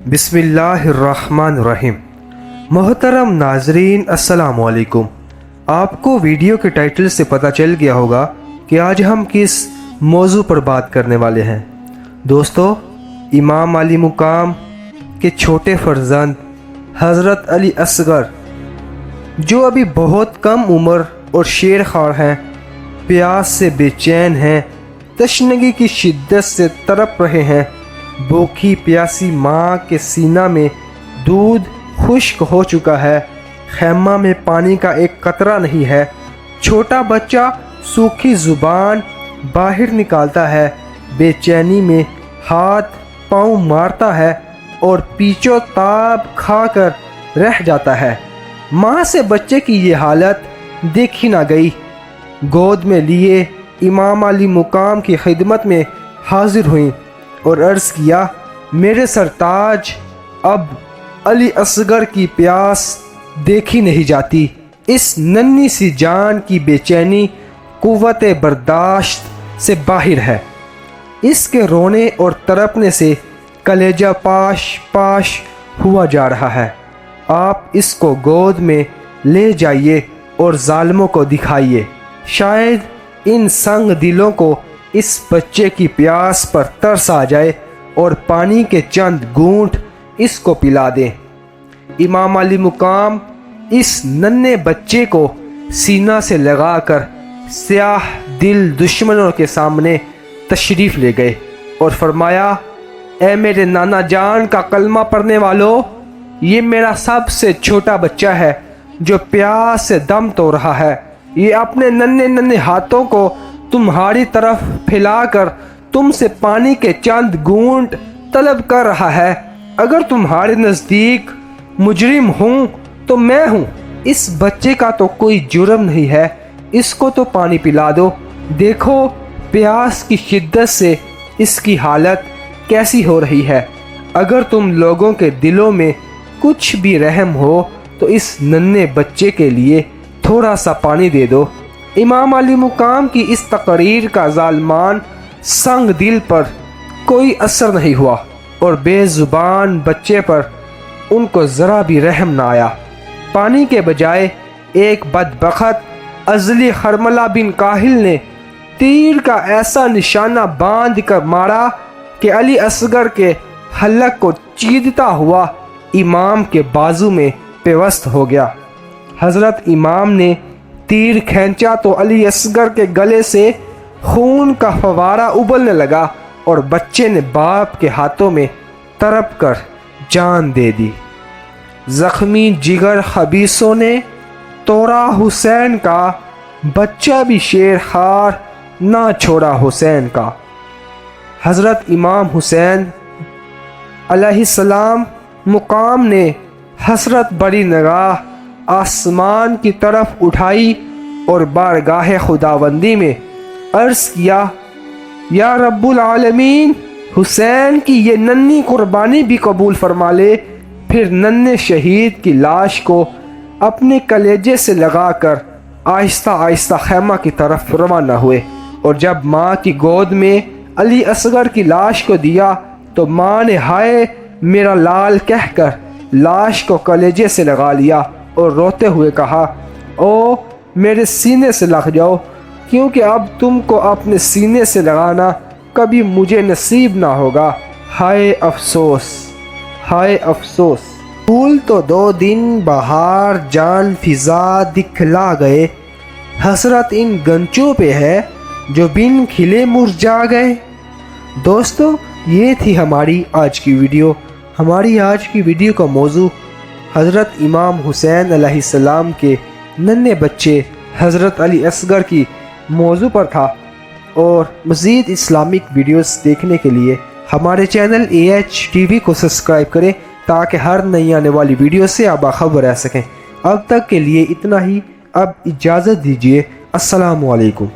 بسم اللہ الرحمن الرحیم۔ محترم ناظرین السلام علیکم۔ آپ کو ویڈیو کے ٹائٹل سے پتہ چل گیا ہوگا کہ آج ہم کس موضوع پر بات کرنے والے ہیں۔ دوستو، امام علی مقام کے چھوٹے فرزند حضرت علی اصغر، جو ابھی بہت کم عمر اور شیر خوار ہیں، پیاس سے بے چین ہیں، تشنگی کی شدت سے تڑپ رہے ہیں۔ بھوکی پیاسی ماں کے سینہ میں دودھ خشک ہو چکا ہے، خیمہ میں پانی کا ایک قطرہ نہیں ہے۔ چھوٹا بچہ سوکھی زبان باہر نکالتا ہے، بے چینی میں ہاتھ پاؤں مارتا ہے اور پیچو تاب کھا کر رہ جاتا ہے۔ ماں سے بچے کی یہ حالت دیکھی نہ گئی۔ گود میں لیے امام علی مقام کی خدمت میں حاضر ہوئیں اور عرض کیا، میرے سرتاج، اب علی اصغر کی پیاس دیکھی نہیں جاتی۔ اس ننھی سی جان کی بے چینی قوت برداشت سے باہر ہے۔ اس کے رونے اور تڑپنے سے کلیجہ پاش پاش ہوا جا رہا ہے۔ آپ اس کو گود میں لے جائیے اور ظالموں کو دکھائیے، شاید ان سنگ دلوں کو اس بچے کی پیاس پر ترس آ جائے اور پانی کے چند گھونٹ اس کو پلا دیں۔ امام علی مقام اس ننھے بچے کو سینہ سے لگا کر سیاہ دل دشمنوں کے سامنے تشریف لے گئے اور فرمایا، اے میرے نانا جان کا کلمہ پڑھنے والو، یہ میرا سب سے چھوٹا بچہ ہے جو پیاس سے دم تو رہا ہے۔ یہ اپنے ننھے ہاتھوں کو تمہاری طرف پھیلا کر تم سے پانی کے چند گھونٹ طلب کر رہا ہے۔ اگر تمہارے نزدیک مجرم ہوں تو میں ہوں۔ اس بچے کا تو کوئی جرم نہیں ہے، اس کو تو پانی پلا دو۔ دیکھو پیاس کی شدت سے اس کی حالت کیسی ہو رہی ہے۔ اگر تم لوگوں کے دلوں میں کچھ بھی رحم ہو تو اس ننھے بچے کے لیے تھوڑا سا پانی دے دو۔ امام علی مقام کی اس تقریر کا ظالمان سنگ دل پر کوئی اثر نہیں ہوا اور بے زبان بچے پر ان کو ذرا بھی رحم نہ آیا۔ پانی کے بجائے ایک بدبخت ازلی خرملہ بن کاہل نے تیر کا ایسا نشانہ باندھ کر مارا کہ علی اصغر کے حلق کو چیرتا ہوا امام کے بازو میں پیوست ہو گیا۔ حضرت امام نے تیر کھینچا تو علی اصغر کے گلے سے خون کا فوارہ ابلنے لگا اور بچے نے باپ کے ہاتھوں میں تڑپ کر جان دے دی۔ زخمی جگر خبیثوں نے توڑا حسین کا، بچہ بھی شیر خوار نہ چھوڑا حسین کا۔ حضرت امام حسین علیہ السلام مقام نے حسرت بری نگاہ آسمان کی طرف اٹھائی اور بارگاہ خداوندی میں عرض کیا، یا رب العالمین، حسین کی یہ ننھی قربانی بھی قبول فرما لے۔ پھر ننھے شہید کی لاش کو اپنے کلیجے سے لگا کر آہستہ آہستہ خیمہ کی طرف روانہ ہوئے اور جب ماں کی گود میں علی اصغر کی لاش کو دیا تو ماں نے ہائے میرا لال کہہ کر لاش کو کلیجے سے لگا لیا اور روتے ہوئے کہا، او میرے سینے سے لگ جاؤ، کیونکہ اب تم کو اپنے سینے سے لگانا کبھی مجھے نصیب نہ ہوگا۔ ہائے افسوس، ہائے افسوس۔ پھول تو 2 دن بہار جان فضا دکھلا گئے، حسرت ان گنچوں پہ ہے جو بن کھلے مرجھا گئے۔ دوستو، یہ تھی ہماری آج کی ویڈیو۔ ہماری آج کی ویڈیو کا موضوع حضرت امام حسین علیہ السلام کے ننھے بچے حضرت علی اصغر کی موضوع پر تھا، اور مزید اسلامک ویڈیوز دیکھنے کے لیے ہمارے چینل AH TV کو سبسکرائب کریں تاکہ ہر نئی آنے والی ویڈیو سے آپ باخبر رہ سکیں۔ اب تک کے لیے اتنا ہی، اب اجازت دیجیے۔ السلام علیکم۔